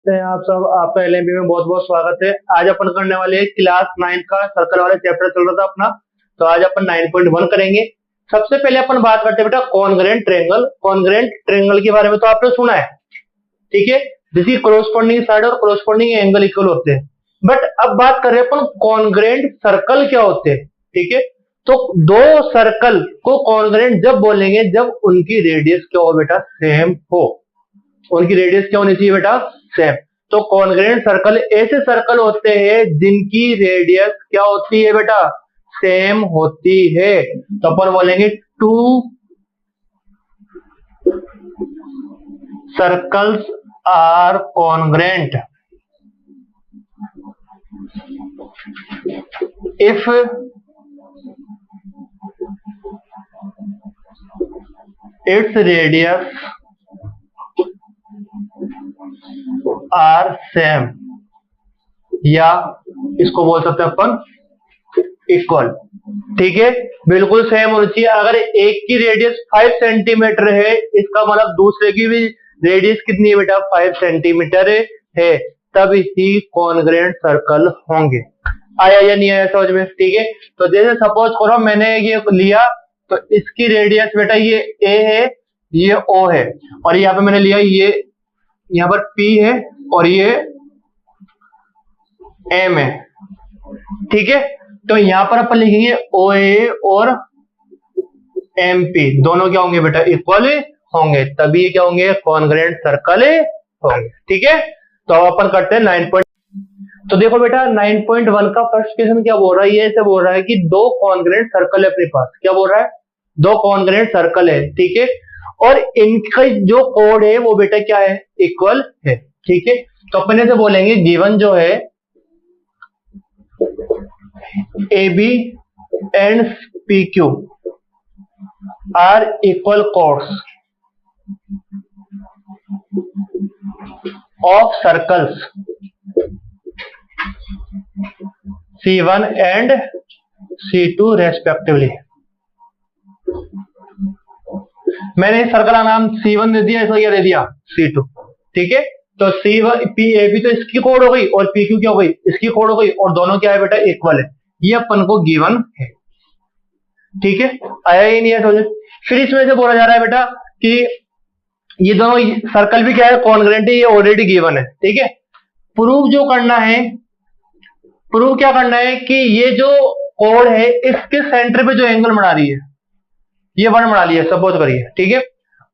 हैं आप सब। आपका एलएमबी में बहुत बहुत स्वागत है। आज अपन करने वाले हैं क्लास 9 का सर्कल वाला चैप्टर चल रहा था अपना, तो आज अपन 9.1 करेंगे। सबसे पहले अपन बात करते हैं बेटा कॉन्ग्रेंट ट्रायंगल। कॉन्ग्रेंट ट्रायंगल के बारे में तो आपने सुना है, ठीक है, जिसकी कोरोस्पोंडिंग साइड और कोरोस्पोंडिंग एंगल इक्वल होते हैं। बट अब बात कर रहे हैं अपन कॉन्ग्रेंट सर्कल क्या होते हैं, ठीक है। तो दो सर्कल को कॉन्ग्रेंट जब बोलेंगे जब उनकी रेडियस क्या हो बेटा, सेम हो। उनकी रेडियस क्या होनी चाहिए बेटा, सेम। तो कॉन्ग्रेंट सर्कल ऐसे सर्कल होते हैं जिनकी रेडियस क्या होती है बेटा, सेम होती है। तो अपन बोलेंगे two circles are congruent if its radius are same, या इसको बोल सकते हैं अपन इक्वल, ठीक है। बिल्कुल सेम होनी चाहिए। अगर एक की रेडियस 5 सेंटीमीटर है, इसका मतलब दूसरे की भी रेडियस कितनी है बेटा, 5 सेंटीमीटर है, तब ही कॉन्ग्रेंट सर्कल होंगे। आया या नहीं आया समझ में, ठीक है। तो जैसे सपोज करो मैंने ये लिया, तो इसकी रेडियस बेटा ये ए है, ये ओ है, और यहाँ पे मैंने लिया ये यहाँ पर P है और ये M है, ठीक है। तो यहाँ पर अपन लिखेंगे OA और MP दोनों क्या होंगे बेटा, इक्वल होंगे, तभी क्या होंगे, कॉन्ग्रेंट सर्कल होंगे, ठीक है। तो अब अपन करते हैं 9. तो देखो बेटा 9.1 का फर्स्ट क्वेश्चन क्या बोल रहा है, ये ऐसे बोल रहा है कि दो कॉन्ग्रेंट सर्कल है अपने पास। क्या बोल रहा है, दो कॉन्ग्रेंट सर्कल है, ठीक है, और इनका जो कोड है वो बेटा क्या है, इक्वल है, ठीक है। तो अपने से बोलेंगे गिवन जो है AB and PQ are equal chords of circles C1 and C2 respectively. मैंने इस सर्कल का नाम C1 दे दिया, इसको क्या दे दिया, C2, ठीक है। तो C1 PAB तो इसकी कोड हो गई और PQ क्या हो गई, इसकी कोड हो गई, और दोनों क्या है बेटा, इक्वल है। ये अपन को गिवन है, ठीक है। आया ही नहीं है समझ। फिर इसमें से बोला जा रहा है बेटा कि ये दोनों सर्कल भी क्या है, कॉन्ग्रेंट है, ये ऑलरेडी गिवन है, ठीक है। प्रूव जो करना है, प्रूव क्या करना है कि ये जो कोड है इसके सेंटर पे जो एंगल बना रही है, ये 1 बना रही है सपोज करिए, ठीक है।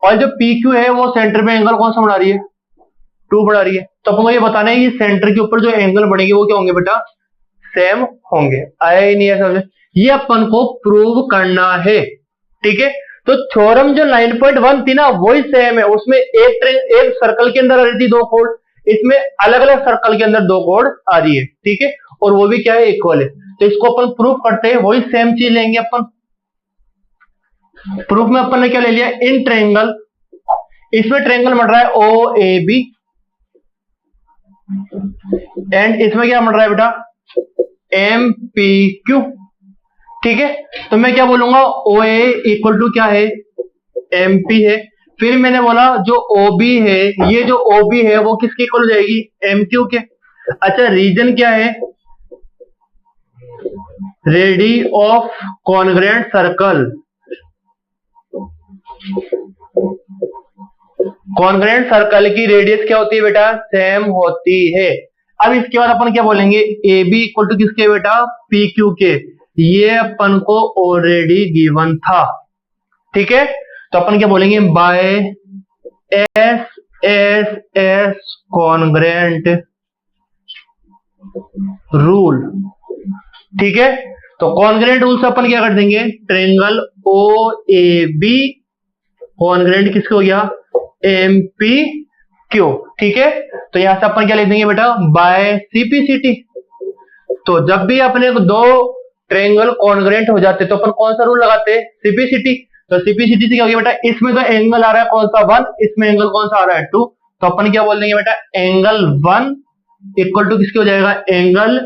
और जो PQ है वो सेंटर पे एंगल कौन सा बना रही है, 2 बना रही है। तो अपन को ये बताना है कि सेंटर के ऊपर जो एंगल बनेंगे वो क्या होंगे बेटा, सेम होंगे। आया ही नहीं है समझ। ये अपन को प्रूव करना है, ठीक है। तो थ्योरम जो 9.1 थी ना वही सेम है, उसमें एक सर्कल के अंदर आ रही थी 2 कोड, इसमें अलग अलग सर्कल के अंदर 2 कोड आ रही है, ठीक है, और वो भी क्या है, इक्वल है। तो इसको अपन प्रूव करते हैं, वही सेम चीज लेंगे अपन। प्रूफ में अपन ने क्या ले लिया, इन ट्रायंगल, इसमें ट्रायंगल बन रहा है OAB एंड इसमें क्या बन रहा है बेटा, MPQ, ठीक है। तो मैं क्या बोलूंगा, OA इक्वल टू क्या है, MP है। फिर मैंने बोला जो OB है, ये जो OB है वो किसके इक्वल हो जाएगी, MQ के। अच्छा रीजन क्या है, ready of congruent circle. Congruent circle की रेडियस क्या होती है बेटा, सेम होती है। अब इसके बाद अपन क्या बोलेंगे, AB इक्वल टू किसके बेटा, PQ के। ये अपन को ऑलरेडी गिवन था, ठीक है। तो अपन क्या बोलेंगे, बाय SSS कॉन्ग्रेंट रूल, ठीक है। तो कॉन्ग्रेंट रूल से अपन क्या कर देंगे, ट्रायंगल OAB कॉन्ग्रेंट किसको हो गया, MPQ, ठीक है। तो यहां से अपन क्या लिख देंगे बेटा, बाय CPCT। तो जब भी अपने को दो ट्रायंगल कॉन्ग्रेंट हो जाते तो अपन कौन सा रूल लगाते हैं, CPCT। तो CPCT से क्या हो गया बेटा, इसमें तो एंगल आ रहा है कौन सा, 1, इसमें एंगल कौन सा आ रहा है, 2। तो अपन क्या बोल देंगे बेटा, एंगल 1 इक्वल टू किसके हो जाएगा, एंगल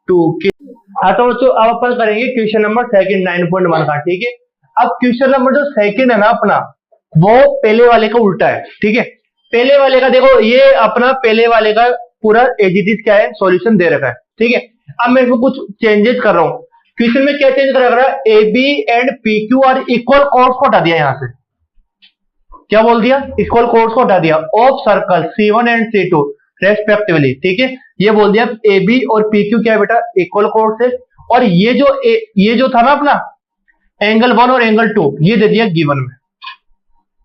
2 के। हाँ तो बच्चों अब अपन करेंगे क्वेश्चन नंबर 2 9.1 का, ठीक है। अब क्वेश्चन नंबर जो 2 है ना अपना, वो पहले वाले का उल्टा है, ठीक है। पहले वाले का देखो, ये अपना पहले वाले का पूरा एज इट इज क्या है, सॉल्यूशन दे रखा है, ठीक है। अब मैं इसमें कुछ चेंजेस कर रहा हूं। क्वेश्चन में क्या चेंज कर रहा है, A B and P Q are equal chords को हटा दिया, यहां से क्या बोल दिया, इक्वल कोर्स को हटा दिया of circle C1 and C2 respectively, ठीक है। ये बोल दिया ए बी और पी क्यू क्या है बेटा, इक्वल कोर्स है। और ये जो था ना अपना एंगल 1 और एंगल 2, ये दे दिया गिवन में,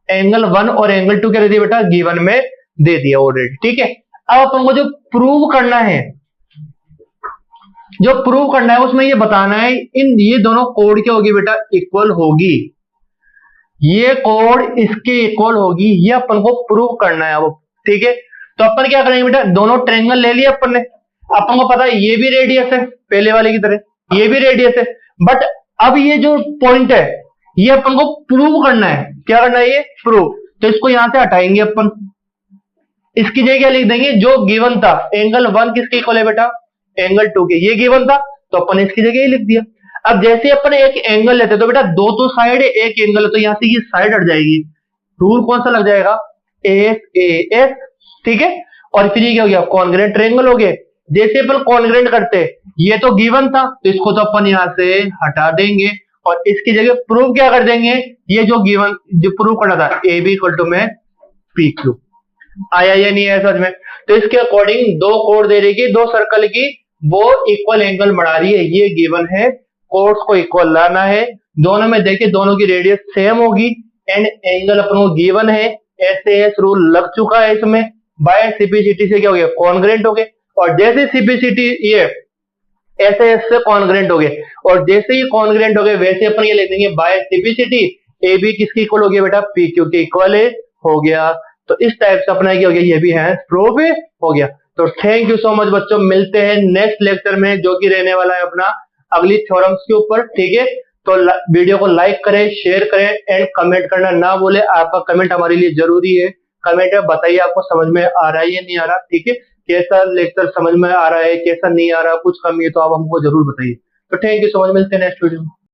एंगल 1 और एंगल 2 क्या दे दिया बेटा, गिवन में दे दिया ऑलरेडी, ठीक है। अब अपन को जो प्रूव करना है, उसमें ये बताना है ये दोनों कोड क्या होगी बेटा, इक्वल होगी, ये कोड इसके इक्वल होगी, ये अपन को प्रूव करना है अब, ठीक है। तो अपन क्या करेंगे बेटा, दोनों ट्रायंगल ले लिया अपन ने, अपन को पता है ये भी रेडियस है पहले वाले की तरह, ये भी रेडियस है, बट अब ये जो पॉइंट है ये अपन को प्रूव करना है, क्या करना है, ये प्रूव। तो इसको यहां से हटाएंगे अपन, इसकी जगह क्या लिख देंगे, जो गिवन था एंगल 1 किसके इक्वल है बेटा, एंगल 2 के, ये गिवन था तो अपन इसकी जगह ही लिख दिया। अब जैसे अपन एक एंगल लेते तो बेटा दो तो साइड है, एक एंगल है, तो यहां से ये साइड हट जाएगी, रूल कौन सा लग जाएगा, AS, ठीक है। और फिर ये क्या हो गया, कॉन्ग्रुएंट ट्रायंगल हो गए। जैसे अपन कॉन्ग्रुएंट करते, ये तो गिवन था तो इसको तो अपन यहां से हटा देंगे और इसकी जगह प्रूव क्या कर देंगे, ये जो गिवन जो प्रूव करना था ए बी इक्वल टू में पी क्यू, आया या नहीं आया समझ में। तो इसके अकॉर्डिंग दो कोड दे रही है, दो सर्कल की, वो इक्वल एंगल बना रही है, ये गिवन है, कोड्स को इक्वल लाना है, दोनों में देखिए दोनों की रेडियस सेम होगी एंड एंगल अपन को गिवन है, SAS रूल लग चुका है इसमें, बाय सिपिसिटी से क्या हो गया, कॉन्ग्रुएंट हो गए। और जैसे सिपिसिटी ये SAS से कॉन्ग्रुएंट हो गए, और जैसे ही कॉन्ग्रुएंट हो गए वैसे अपन ये लिख देंगे बाय सिपिसिटी ए बी किसकी इक्वल हो गया बेटा, पी क्यू के इक्वल हो गया। तो इस टाइप से अपना क्या हो गया, ये भी है प्रूफ हो गया। तो थैंक यू सो मच बच्चों, मिलते हैं नेक्स्ट लेक्चर में जो कि रहने वाला है अपना अगली थ्योरम्स के ऊपर, ठीक है। तो वीडियो को लाइक करें, शेयर करें एंड कमेंट करना ना भूले, आपका कमेंट हमारे लिए जरूरी है। कमेंट में बताइए आपको समझ में आ रहा है या नहीं आ रहा, ठीक है, कैसा लेक्चर समझ में आ रहा है, कैसा नहीं आ रहा, कुछ कमी है तो आप हमको जरूर बताइए। तो थैंक यू सो मच, मिलते हैं नेक्स्ट वीडियो में।